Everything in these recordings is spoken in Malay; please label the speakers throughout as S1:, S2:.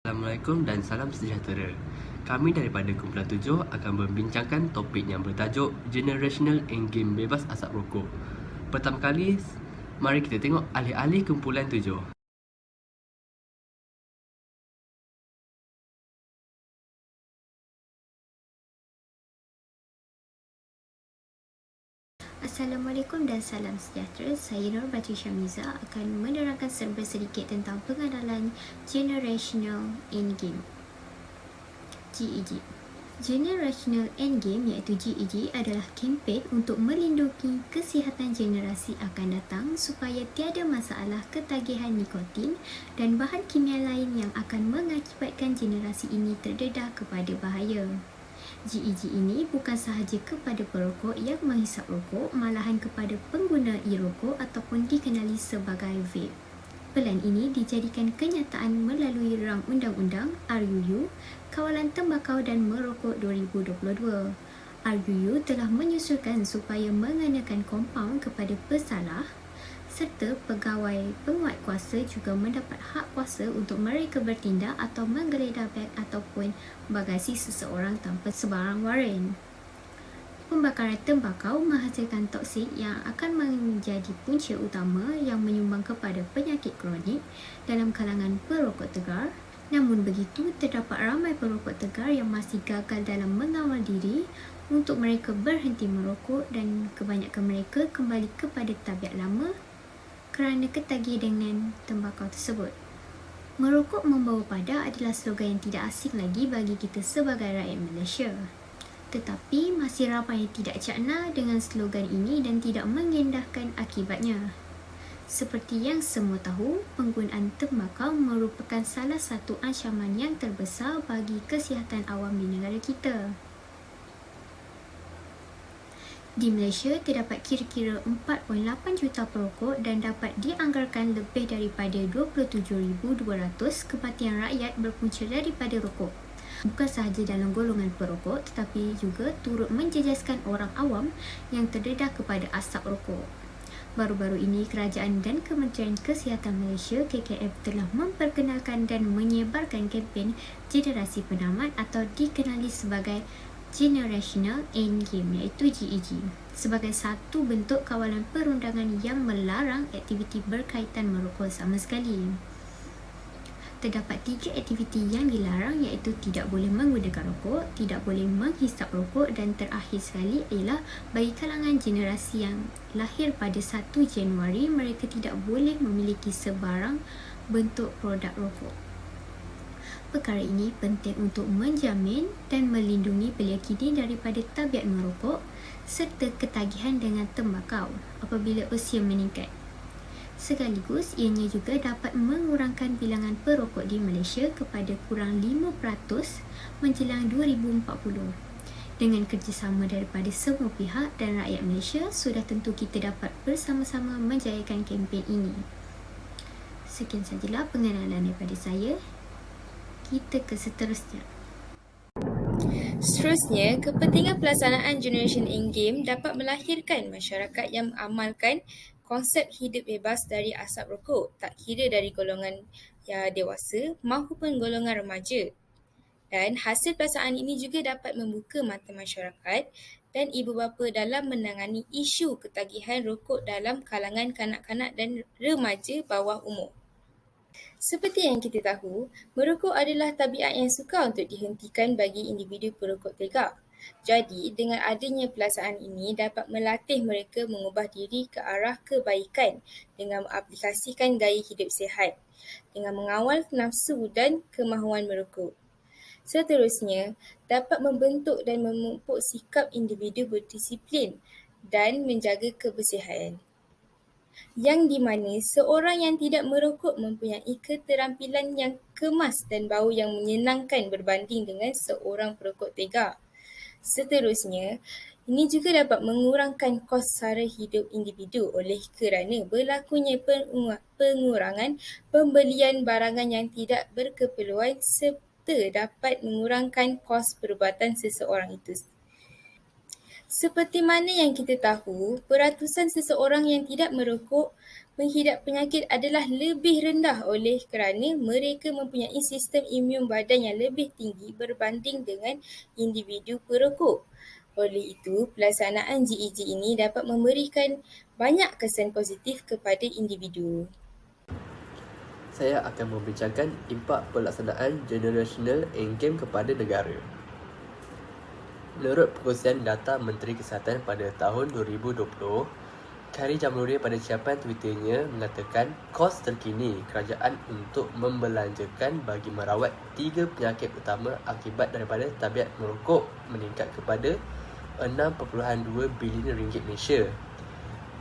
S1: Assalamualaikum dan salam sejahtera. Kami daripada Kumpulan 7 akan membincangkan topik yang bertajuk Generational Endgame Bebas Asap Rokok. Pertama kali, mari kita tengok ahli-ahli Kumpulan 7.
S2: Assalamualaikum dan salam sejahtera. Saya Nur Batu Syamiza akan menerangkan serba sedikit tentang pengenalan Generational Endgame GEG. Generational Endgame iaitu GEG adalah kempen untuk melindungi kesihatan generasi akan datang supaya tiada masalah ketagihan nikotin dan bahan kimia lain yang akan mengakibatkan generasi ini terdedah kepada bahaya. GEG ini bukan sahaja kepada perokok yang menghisap rokok, malahan kepada pengguna e-rokok ataupun dikenali sebagai vape. Pelan ini dijadikan kenyataan melalui Rang Undang-Undang RUU Kawalan Tembakau dan Merokok 2022. RUU telah menyusulkan supaya mengenakan kompaun kepada pesalah serta pegawai penguat kuasa juga mendapat hak kuasa untuk mereka bertindak atau menggeledah beg ataupun bagasi seseorang tanpa sebarang waran. Pembakaran tembakau menghasilkan toksik yang akan menjadi punca utama yang menyumbang kepada penyakit kronik dalam kalangan perokok tegar. Namun begitu, terdapat ramai perokok tegar yang masih gagal dalam mengawal diri untuk mereka berhenti merokok dan kebanyakan mereka kembali kepada tabiat lama kerana ketagih dengan tembakau tersebut. Merokok membawa pada adalah slogan yang tidak asing lagi bagi kita sebagai rakyat Malaysia. Tetapi masih ramai yang tidak cakna dengan slogan ini dan tidak mengendahkan akibatnya. Seperti yang semua tahu, penggunaan tembakau merupakan salah satu ancaman yang terbesar bagi kesihatan awam di negara kita. Di Malaysia, terdapat kira-kira 4.8 juta perokok dan dapat dianggarkan lebih daripada 27,200 kematian rakyat berpunca daripada rokok. Bukan sahaja dalam golongan perokok tetapi juga turut menjejaskan orang awam yang terdedah kepada asap rokok. Baru-baru ini, Kerajaan dan Kementerian Kesihatan Malaysia KKM telah memperkenalkan dan menyebarkan kempen Generasi Penamat atau dikenali sebagai Generational Endgame iaitu GEG sebagai satu bentuk kawalan perundangan yang melarang aktiviti berkaitan merokok sama sekali. Terdapat 3 aktiviti yang dilarang iaitu tidak boleh menggunakan rokok, tidak boleh menghisap rokok dan terakhir sekali ialah bagi kalangan generasi yang lahir pada 1 Januari mereka tidak boleh memiliki sebarang bentuk produk rokok. Perkara ini penting untuk menjamin dan melindungi belia kini daripada tabiat merokok serta ketagihan dengan tembakau apabila usia meningkat. Sekaligus, ianya juga dapat mengurangkan bilangan perokok di Malaysia kepada kurang 5% menjelang 2040. Dengan kerjasama daripada semua pihak dan rakyat Malaysia, sudah tentu kita dapat bersama-sama menjayakan kempen ini. Sekian sajalah pengenalan daripada saya. Kita ke seterusnya.
S3: Seterusnya, kepentingan pelaksanaan Generation Endgame dapat melahirkan masyarakat yang mengamalkan konsep hidup bebas dari asap rokok, tak kira dari golongan yang dewasa maupun golongan remaja. Dan hasil pelaksanaan ini juga dapat membuka mata masyarakat dan ibu bapa dalam menangani isu ketagihan rokok dalam kalangan kanak-kanak dan remaja bawah umur. Seperti yang kita tahu, merokok adalah tabiat yang sukar untuk dihentikan bagi individu perokok tegar. Jadi, dengan adanya pelaksanaan ini dapat melatih mereka mengubah diri ke arah kebaikan dengan mengaplikasikan gaya hidup sihat, dengan mengawal nafsu dan kemahuan merokok. Seterusnya, dapat membentuk dan memupuk sikap individu berdisiplin dan menjaga kebersihan, yang di mana seorang yang tidak merokok mempunyai keterampilan yang kemas dan bau yang menyenangkan berbanding dengan seorang perokok tegar. Seterusnya, ini juga dapat mengurangkan kos sara hidup individu oleh kerana berlakunya pengurangan pembelian barangan yang tidak berkeperluan serta dapat mengurangkan kos perubatan seseorang itu. Seperti mana yang kita tahu, peratusan seseorang yang tidak merokok menghidap penyakit adalah lebih rendah oleh kerana mereka mempunyai sistem imun badan yang lebih tinggi berbanding dengan individu perokok. Oleh itu, pelaksanaan GEG ini dapat memberikan banyak kesan positif kepada individu.
S1: Saya akan membincangkan impak pelaksanaan generational endgame kepada negara. Menurut perkongsian data Menteri Kesihatan pada tahun 2020, Khairy Jamaluddin pada ciapan Twitternya mengatakan kos terkini kerajaan untuk membelanjakan bagi merawat 3 penyakit utama akibat daripada tabiat merokok meningkat kepada 6.2 bilion ringgit Malaysia.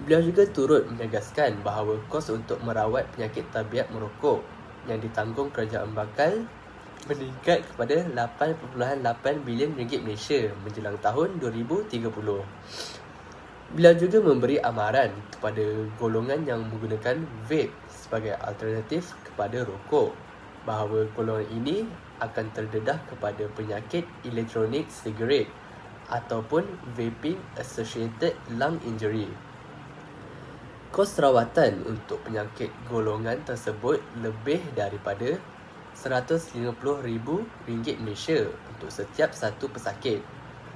S1: Beliau juga turut menegaskan bahawa kos untuk merawat penyakit tabiat merokok yang ditanggung kerajaan bakal meningkat kepada 8.8 bilion ringgit Malaysia menjelang tahun 2030. Beliau juga memberi amaran kepada golongan yang menggunakan vape sebagai alternatif kepada rokok bahawa golongan ini akan terdedah kepada penyakit elektronik sigaret ataupun vaping associated lung injury. Kos rawatan untuk penyakit golongan tersebut lebih daripada RM150,000 Malaysia untuk setiap satu pesakit.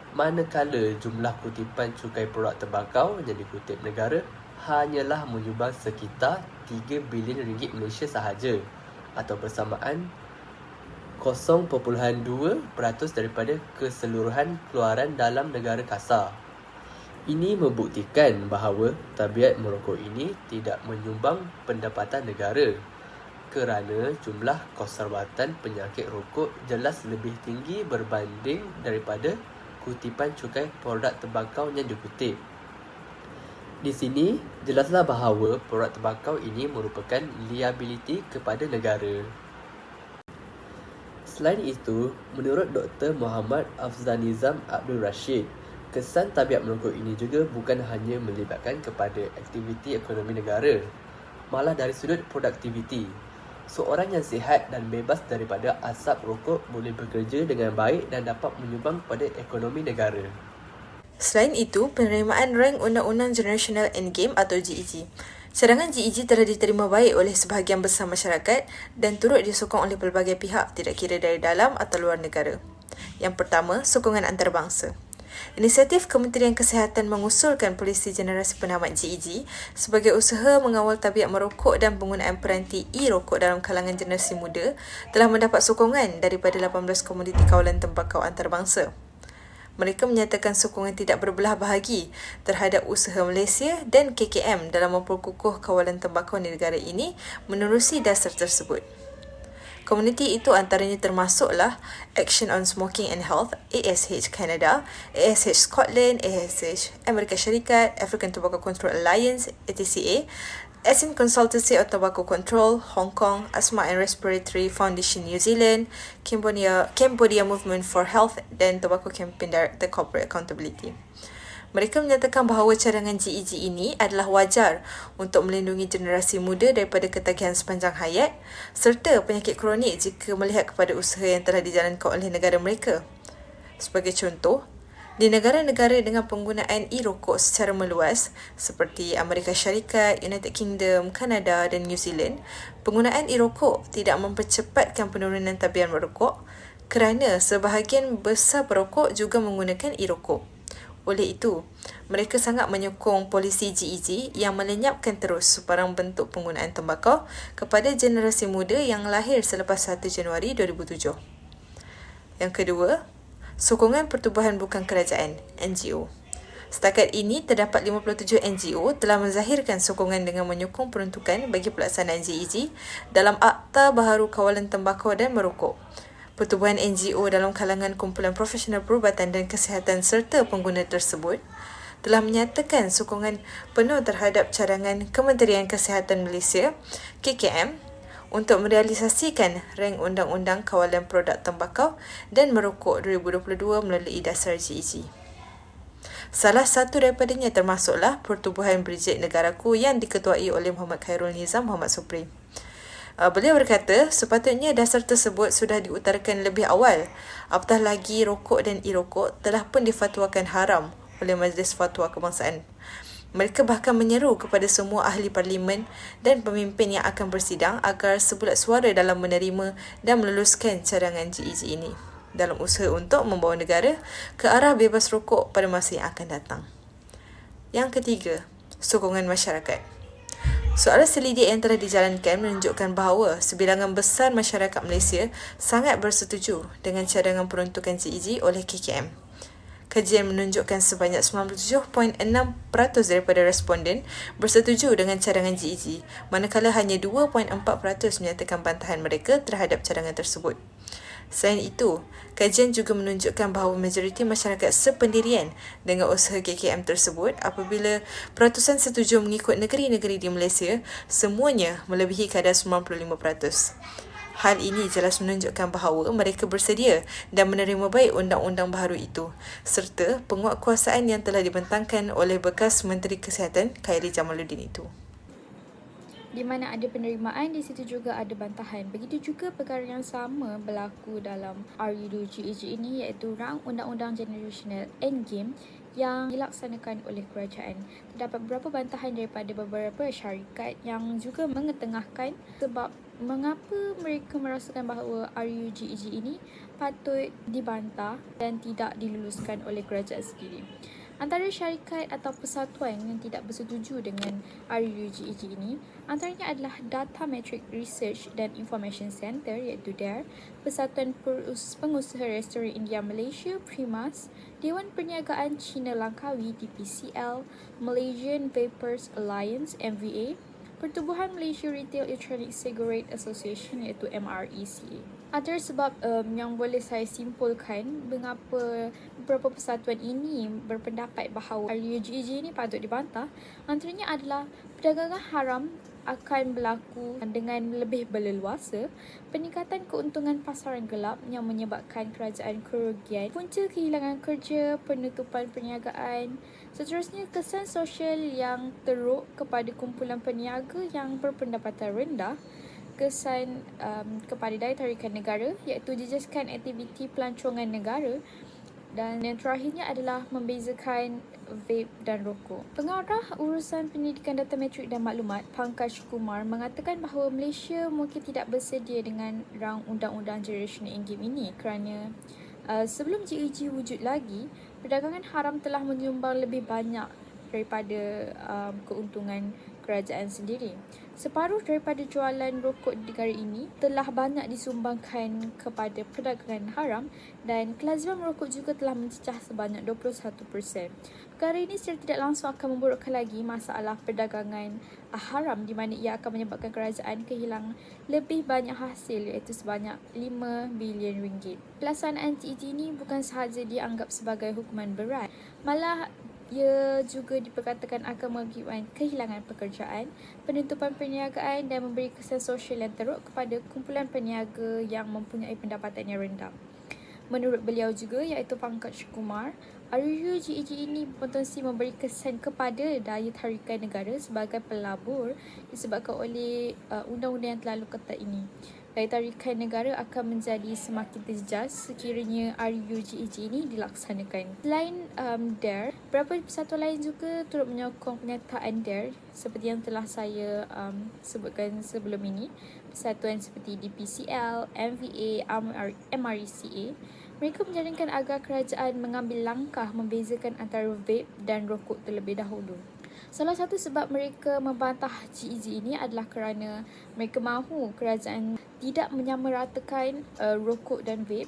S1: Manakala jumlah kutipan cukai produk tembakau yang dikutip negara hanyalah menyumbang sekitar RM3 bilion Malaysia sahaja atau bersamaan 0.2% daripada keseluruhan keluaran dalam negara kasar. Ini membuktikan bahawa tabiat merokok ini tidak menyumbang pendapatan negara kerana jumlah kos rawatan penyakit rokok jelas lebih tinggi berbanding daripada kutipan cukai produk tembakau yang dikutip. Di sini, jelaslah bahawa produk tembakau ini merupakan liability kepada negara. Selain itu, menurut Dr. Muhammad Afzanizam Abdul Rashid, kesan tabiat merokok ini juga bukan hanya melibatkan kepada aktiviti ekonomi negara, malah dari sudut produktiviti. Seorang yang sihat dan bebas daripada asap rokok boleh bekerja dengan baik dan dapat menyumbang kepada ekonomi negara.
S4: Selain itu, penerimaan rank Undang-Undang Generational Endgame atau GEG. Cadangan GEG telah diterima baik oleh sebahagian besar masyarakat dan turut disokong oleh pelbagai pihak, tidak kira dari dalam atau luar negara. Yang pertama, sokongan antarabangsa. Inisiatif Kementerian Kesihatan mengusulkan polisi generasi penamat GEG sebagai usaha mengawal tabiat merokok dan penggunaan peranti e-rokok dalam kalangan generasi muda telah mendapat sokongan daripada 18 komuniti kawalan tembakau antarabangsa. Mereka menyatakan sokongan tidak berbelah bahagi terhadap usaha Malaysia dan KKM dalam memperkukuh kawalan tembakau di negara ini menerusi dasar tersebut. Komuniti itu antaranya termasuklah Action on Smoking and Health, ASH Canada, ASH Scotland, ASH Amerika Syarikat, African Tobacco Control Alliance, ATCA, Asian Consultancy on Tobacco Control, Hong Kong, Asthma and Respiratory Foundation New Zealand, Cambodia Movement for Health dan Tobacco Campaign Director Corporate Accountability. Mereka menyatakan bahawa cadangan GEG ini adalah wajar untuk melindungi generasi muda daripada ketagihan sepanjang hayat serta penyakit kronik jika melihat kepada usaha yang telah dijalankan oleh negara mereka. Sebagai contoh, di negara-negara dengan penggunaan e-rokok secara meluas seperti Amerika Syarikat, United Kingdom, Kanada dan New Zealand, penggunaan e-rokok tidak mempercepatkan penurunan tabiat merokok kerana sebahagian besar perokok juga menggunakan e-rokok. Oleh itu, mereka sangat menyokong polisi GEG yang melenyapkan terus sebarang bentuk penggunaan tembakau kepada generasi muda yang lahir selepas 1 Januari 2007. Yang kedua, sokongan pertubuhan bukan kerajaan, NGO. Setakat ini, terdapat 57 NGO telah menzahirkan sokongan dengan menyokong peruntukan bagi pelaksanaan GEG dalam Akta Baharu Kawalan Tembakau dan Merokok. Pertubuhan NGO dalam kalangan kumpulan profesional perubatan dan kesihatan serta pengguna tersebut telah menyatakan sokongan penuh terhadap cadangan Kementerian Kesihatan Malaysia, KKM, untuk merealisasikan rank Undang-Undang Kawalan Produk Tembakau dan Merokok 2022 melalui dasar GEG. Salah satu daripadanya termasuklah Pertubuhan Brigade Negaraku yang diketuai oleh Muhammad Khairul Nizam Muhammad Supri. Beliau berkata, sepatutnya dasar tersebut sudah diutarakan lebih awal, apatah lagi rokok dan e-rokok telah pun difatwakan haram oleh Majlis Fatwa Kebangsaan. Mereka bahkan menyeru kepada semua ahli parlimen dan pemimpin yang akan bersidang agar sebulat suara dalam menerima dan meluluskan cadangan GEG ini dalam usaha untuk membawa negara ke arah bebas rokok pada masa yang akan datang. Yang ketiga, sokongan masyarakat. Soalan selidik yang telah dijalankan menunjukkan bahawa sebilangan besar masyarakat Malaysia sangat bersetuju dengan cadangan peruntukan GEG oleh KKM. Kajian menunjukkan sebanyak 97.6% daripada responden bersetuju dengan cadangan GEG, manakala hanya 2.4% menyatakan bantahan mereka terhadap cadangan tersebut. Selain itu, kajian juga menunjukkan bahawa majoriti masyarakat sependirian dengan usaha KKM tersebut apabila peratusan setuju mengikut negeri-negeri di Malaysia semuanya melebihi kadar 95%. Hal ini jelas menunjukkan bahawa mereka bersedia dan menerima baik undang-undang baharu itu serta penguatkuasaan yang telah dibentangkan oleh bekas Menteri Kesihatan Khairy Jamaluddin itu.
S3: Di mana ada penerimaan, di situ juga ada bantahan. Begitu juga perkara yang sama berlaku dalam RUGEG ini, iaitu rang Undang-Undang Generational Endgame yang dilaksanakan oleh kerajaan. Terdapat beberapa bantahan daripada beberapa syarikat yang juga mengetengahkan sebab mengapa mereka merasakan bahawa RUGEG ini patut dibantah dan tidak diluluskan oleh kerajaan sendiri. Antara syarikat atau persatuan yang tidak bersetuju dengan RUGEG ini, antaranya adalah Data Metric Research dan Information Centre iaitu DARE, Persatuan Pengusaha Restoran India Malaysia (PRIMAS), Dewan Perniagaan Cina Langkawi (DPCL), Malaysian Vapers Alliance (MVA), Pertubuhan Malaysia Retail Electronic Cigarette Association iaitu MRECA. Antara sebab yang boleh saya simpulkan mengapa beberapa persatuan ini berpendapat bahawa RUGEG ini patut dibantah, antaranya adalah perdagangan haram akan berlaku dengan lebih berleluasa, peningkatan keuntungan pasaran gelap yang menyebabkan kerajaan kerugian, punca kehilangan kerja, penutupan perniagaan, seterusnya kesan sosial yang teruk kepada kumpulan peniaga yang berpendapatan rendah, kesan kepada daya tarikan negara iaitu jejaskan aktiviti pelancongan negara, dan yang terakhirnya adalah membezakan vape dan rokok. Pengarah Urusan Pendidikan Data Metrik dan Maklumat, Pankaj Kumar, mengatakan bahawa Malaysia mungkin tidak bersedia dengan rang Undang-Undang Generational Endgame ini kerana sebelum GEG wujud lagi, perdagangan haram telah menyumbang lebih banyak daripada keuntungan kerajaan sendiri. Separuh daripada jualan rokok di negara ini telah banyak disumbangkan kepada perdagangan haram dan kelaziman merokok juga telah mencecah sebanyak 21%. Perkara ini secara tidak langsung akan memburukkan lagi masalah perdagangan haram di mana ia akan menyebabkan kerajaan kehilangan lebih banyak hasil iaitu sebanyak 5 bilion ringgit. Pelaksanaan GEG ini bukan sahaja dianggap sebagai hukuman berat, malah ia juga diperkatakan akan mengakibatkan kehilangan pekerjaan, penutupan perniagaan dan memberi kesan sosial yang teruk kepada kumpulan peniaga yang mempunyai pendapatan yang rendah. Menurut beliau juga iaitu Pankaj Kumar, RUGEG ini berpotensi memberi kesan kepada daya tarikan negara sebagai pelabur disebabkan oleh undang-undang yang terlalu ketat ini. Daya tarikan negara akan menjadi semakin terjejas sekiranya RUGEG ini dilaksanakan. Selain DARE, beberapa persatuan lain juga turut menyokong penyataan DARE seperti yang telah saya sebutkan sebelum ini. Persatuan seperti DPCL, MVA, MRECA, mereka menjalankan agar kerajaan mengambil langkah membezakan antara vape dan rokok terlebih dahulu. Salah satu sebab mereka membantah GEG ini adalah kerana mereka mahu kerajaan tidak menyamaratakan rokok dan vape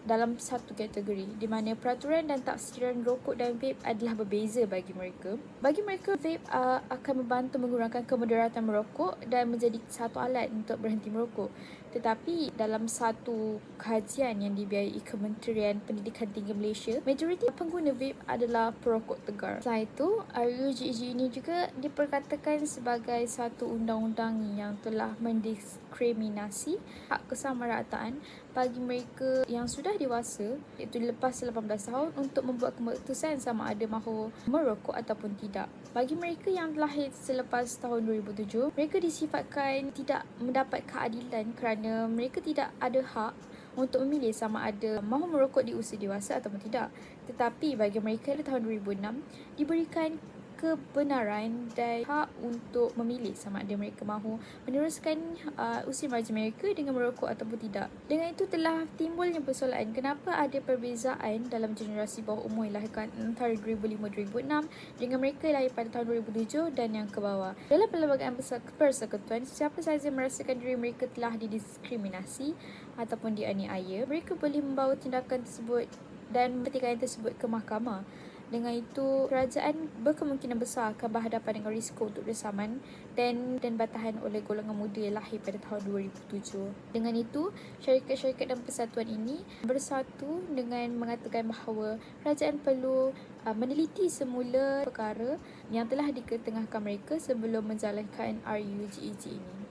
S3: dalam satu kategori di mana peraturan dan tafsiran rokok dan vape adalah berbeza bagi mereka. Bagi mereka, vape akan membantu mengurangkan kemudaratan merokok dan menjadi satu alat untuk berhenti merokok. Tetapi dalam satu kajian yang dibiayai Kementerian Pendidikan Tinggi Malaysia, majoriti pengguna vape adalah perokok tegar. Selain itu, RUGEG ini juga diperkatakan sebagai satu undang-undang yang telah mendiskriminasi hak kesamarataan bagi mereka yang sudah dewasa iaitu lepas 18 tahun untuk membuat keputusan sama ada mahu merokok ataupun tidak. Bagi mereka yang lahir selepas tahun 2007, mereka disifatkan tidak mendapat keadilan kerana mereka tidak ada hak untuk memilih sama ada mahu merokok di usia dewasa ataupun tidak. Tetapi bagi mereka di tahun 2006 diberikan kebenaran dan hak untuk memilih sama ada mereka mahu meneruskan usia remaja mereka dengan merokok ataupun tidak. Dengan itu telah timbulnya persoalan kenapa ada perbezaan dalam generasi bawah umur yang lahirkan antara 2005-2006 dengan mereka yang lahir pada tahun 2007 dan yang ke bawah. Dalam perlembagaan persekutuan, siapa sahaja merasakan diri mereka telah didiskriminasi ataupun dianiaya, mereka boleh membawa tindakan tersebut dan pertikaian tersebut ke mahkamah. Dengan itu, kerajaan berkemungkinan besar akan berhadapan dengan risiko untuk bersaman dan batahan oleh golongan muda yang lahir pada tahun 2007. Dengan itu, syarikat-syarikat dan persatuan ini bersatu dengan mengatakan bahawa kerajaan perlu meneliti semula perkara yang telah diketengahkan mereka sebelum menjalankan RUGEG ini.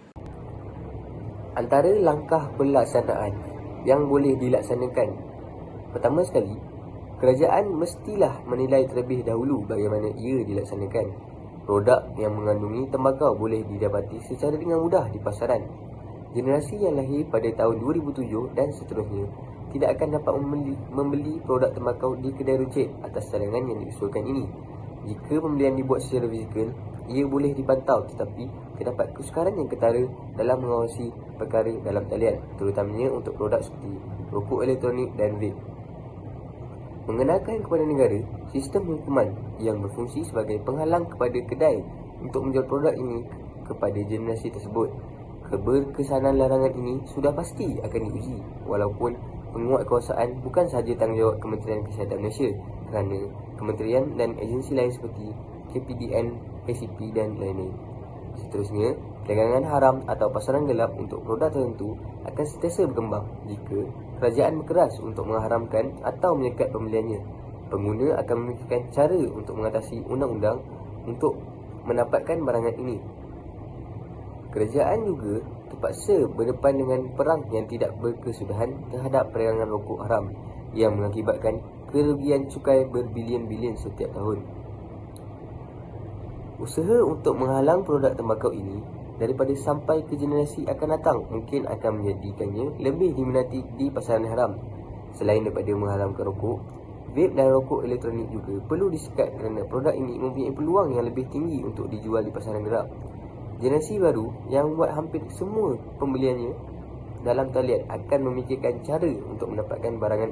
S1: Antara langkah pelaksanaan yang boleh dilaksanakan, pertama sekali, kerajaan mestilah menilai terlebih dahulu bagaimana ia dilaksanakan. Produk yang mengandungi tembakau boleh didapati secara dengan mudah di pasaran. Generasi yang lahir pada tahun 2007 dan seterusnya tidak akan dapat membeli produk tembakau di kedai runcit atas cadangan yang diusulkan ini. Jika pembelian dibuat secara fizikal, ia boleh dipantau, tetapi terdapat kesukaran yang ketara dalam mengawasi perkara dalam talian, terutamanya untuk produk seperti rokok elektronik dan vape. Mengenalkan kepada negara sistem hukuman yang berfungsi sebagai penghalang kepada kedai untuk menjual produk ini kepada generasi tersebut. Keberkesanan larangan ini sudah pasti akan diuji, walaupun penguatkuasaan bukan sahaja tanggungjawab Kementerian Kesihatan Malaysia, kerana kementerian dan agensi lain seperti KPDN, ACP dan lain-lain. Seterusnya, perdagangan haram atau pasaran gelap untuk produk tertentu akan sentiasa berkembang jika kerajaan berkeras untuk mengharamkan atau menyekat pembeliannya. Pengguna akan memikirkan cara untuk mengatasi undang-undang untuk mendapatkan barangan ini. Kerajaan juga terpaksa berdepan dengan perang yang tidak berkesudahan terhadap perdagangan rokok haram yang mengakibatkan kerugian cukai berbilion-bilion setiap tahun. Usaha untuk menghalang produk tembakau ini daripada sampai ke generasi akan datang mungkin akan menjadikannya lebih diminati di pasaran haram. Selain daripada mengharamkan rokok, vape dan rokok elektronik juga perlu disekat kerana produk ini mempunyai peluang yang lebih tinggi untuk dijual di pasaran gelap. Generasi baru yang membuat hampir semua pembeliannya dalam talian akan memikirkan cara untuk mendapatkan barangan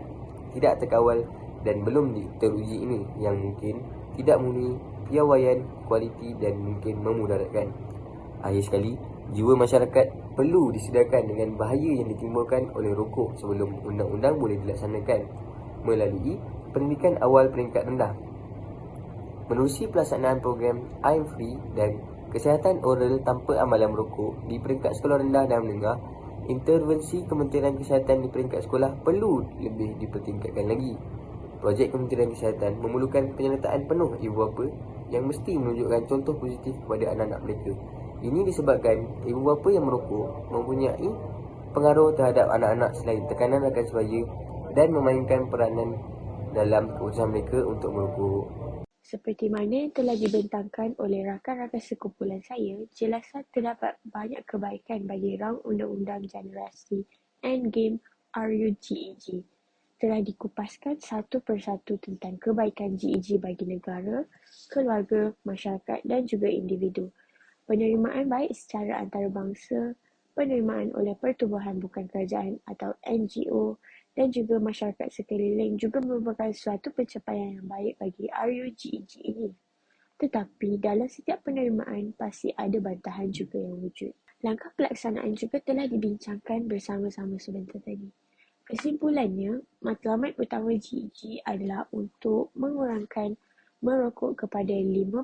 S1: tidak terkawal dan belum teruji ini yang mungkin tidak memenuhi piawaian kualiti dan mungkin memudaratkan. Akhir sekali, jiwa masyarakat perlu disedarkan dengan bahaya yang ditimbulkan oleh rokok sebelum undang-undang boleh dilaksanakan melalui pendidikan awal peringkat rendah, menerusi pelaksanaan program I'm Free dan kesihatan oral tanpa amalan merokok di peringkat sekolah rendah dan menengah. Intervensi Kementerian Kesihatan di peringkat sekolah perlu lebih dipertingkatkan lagi. Projek Kementerian Kesihatan memerlukan penyertaan penuh ibu bapa yang mesti menunjukkan contoh positif kepada anak-anak mereka. Ini disebabkan ibu bapa yang merokok mempunyai pengaruh terhadap anak-anak selain tekanan rakan sebaya dan memainkan peranan dalam keputusan mereka untuk merokok.
S5: Seperti mana yang telah dibentangkan oleh rakan-rakan sekumpulan saya, jelaslah terdapat banyak kebaikan bagi rang undang-undang generasi Endgame RUGEG. Telah dikupaskan satu persatu tentang kebaikan GEG bagi negara, keluarga, masyarakat dan juga individu. Penerimaan baik secara antarabangsa, penerimaan oleh pertubuhan bukan kerajaan atau NGO dan juga masyarakat sekeliling juga merupakan suatu pencapaian yang baik bagi RUGEG ini. Tetapi dalam setiap penerimaan pasti ada bantahan juga yang wujud. Langkah pelaksanaan juga telah dibincangkan bersama-sama sebentar tadi. Kesimpulannya, matlamat utama GEG adalah untuk mengurangkan merokok kepada 5%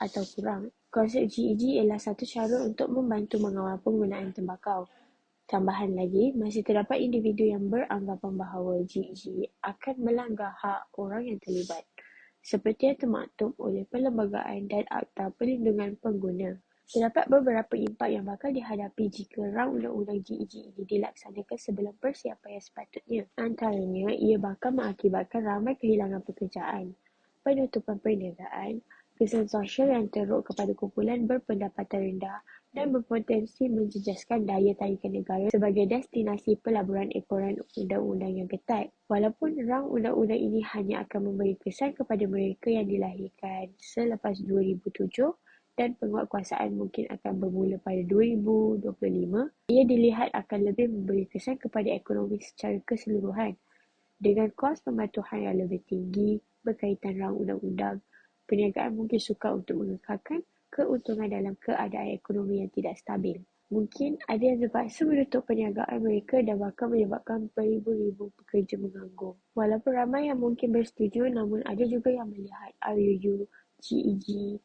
S5: atau kurang. Konsep GEG ialah satu cara untuk membantu mengawal penggunaan tembakau. Tambahan lagi, masih terdapat individu yang beranggapan bahawa GEG akan melanggar hak orang yang terlibat, seperti yang termaktub oleh Perlembagaan dan Akta Perlindungan Pengguna. Terdapat beberapa impak yang bakal dihadapi jika rang undang-undang GEG ini dilaksanakan sebelum persiapan yang sepatutnya. Antaranya, ia bakal mengakibatkan ramai kehilangan pekerjaan, penutupan perniagaan, kesan sosial yang teruk kepada kumpulan berpendapatan rendah, dan berpotensi menjejaskan daya tarikan negara sebagai destinasi pelaburan ekoran undang-undang yang ketat. Walaupun rang undang-undang ini hanya akan memberi kesan kepada mereka yang dilahirkan selepas 2007 dan penguatkuasaan mungkin akan bermula pada 2025, ia dilihat akan lebih memberi kesan kepada ekonomi secara keseluruhan. Dengan kos pematuhan yang lebih tinggi berkaitan rang undang-undang, perniagaan mungkin sukar untuk mengekalkan keuntungan dalam keadaan ekonomi yang tidak stabil. Mungkin ada yang terpaksa menutup perniagaan mereka dan bahkan menyebabkan beribu-ribu pekerja menganggur. Walaupun ramai yang mungkin bersetuju, namun ada juga yang melihat RUU GEG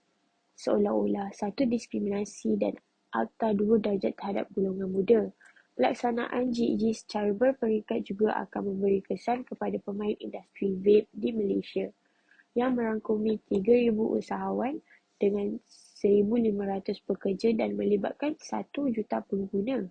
S5: seolah-olah satu diskriminasi dan akta 2 darjat terhadap golongan muda. Pelaksanaan GEG secara berperingkat juga akan memberi kesan kepada pemain industri vape di Malaysia yang merangkumi 3,000 usahawan dengan 1,500 pekerja dan melibatkan 1 juta pengguna.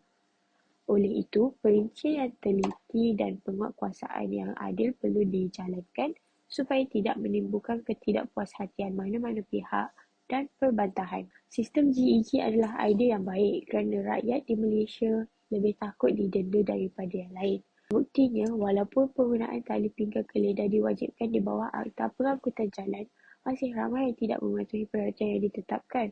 S5: Oleh itu, perincian yang teliti dan penguatkuasaan yang adil perlu dijalankan supaya tidak menimbulkan ketidakpuashatian mana-mana pihak dan perbantahan. Sistem GEG adalah idea yang baik kerana rakyat di Malaysia lebih takut didenda daripada yang lain. Buktinya, walaupun penggunaan tali pinggang geledah diwajibkan di bawah Akta Pengangkutan Jalan, masih ramai yang tidak mematuhi peraturan yang ditetapkan.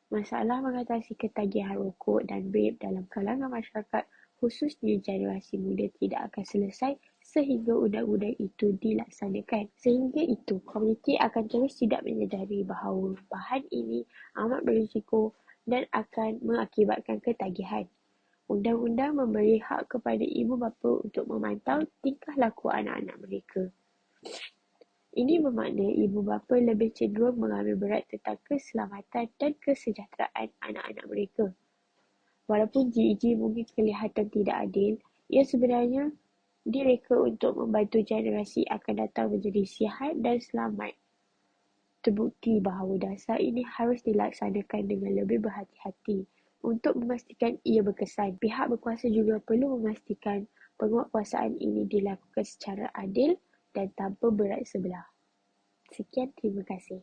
S5: Masalah mengatasi ketagihan rokok dan vape dalam kalangan masyarakat, khususnya generasi muda, tidak akan selesai sehingga undang-undang itu dilaksanakan. Sehingga itu, komuniti akan terus tidak menyedari bahawa bahan ini amat berisiko dan akan mengakibatkan ketagihan. Undang-undang memberi hak kepada ibu bapa untuk memantau tingkah laku anak-anak mereka. Ini bermakna ibu bapa lebih cenderung mengambil berat tentang keselamatan dan kesejahteraan anak-anak mereka. Walaupun GEG mungkin kelihatan tidak adil, ia sebenarnya direka untuk membantu generasi akan datang menjadi sihat dan selamat. Terbukti bahawa dasar ini harus dilaksanakan dengan lebih berhati-hati. Untuk memastikan ia berkesan, pihak berkuasa juga perlu memastikan penguatkuasaan ini dilakukan secara adil dan tanpa berat sebelah. Sekian, terima kasih.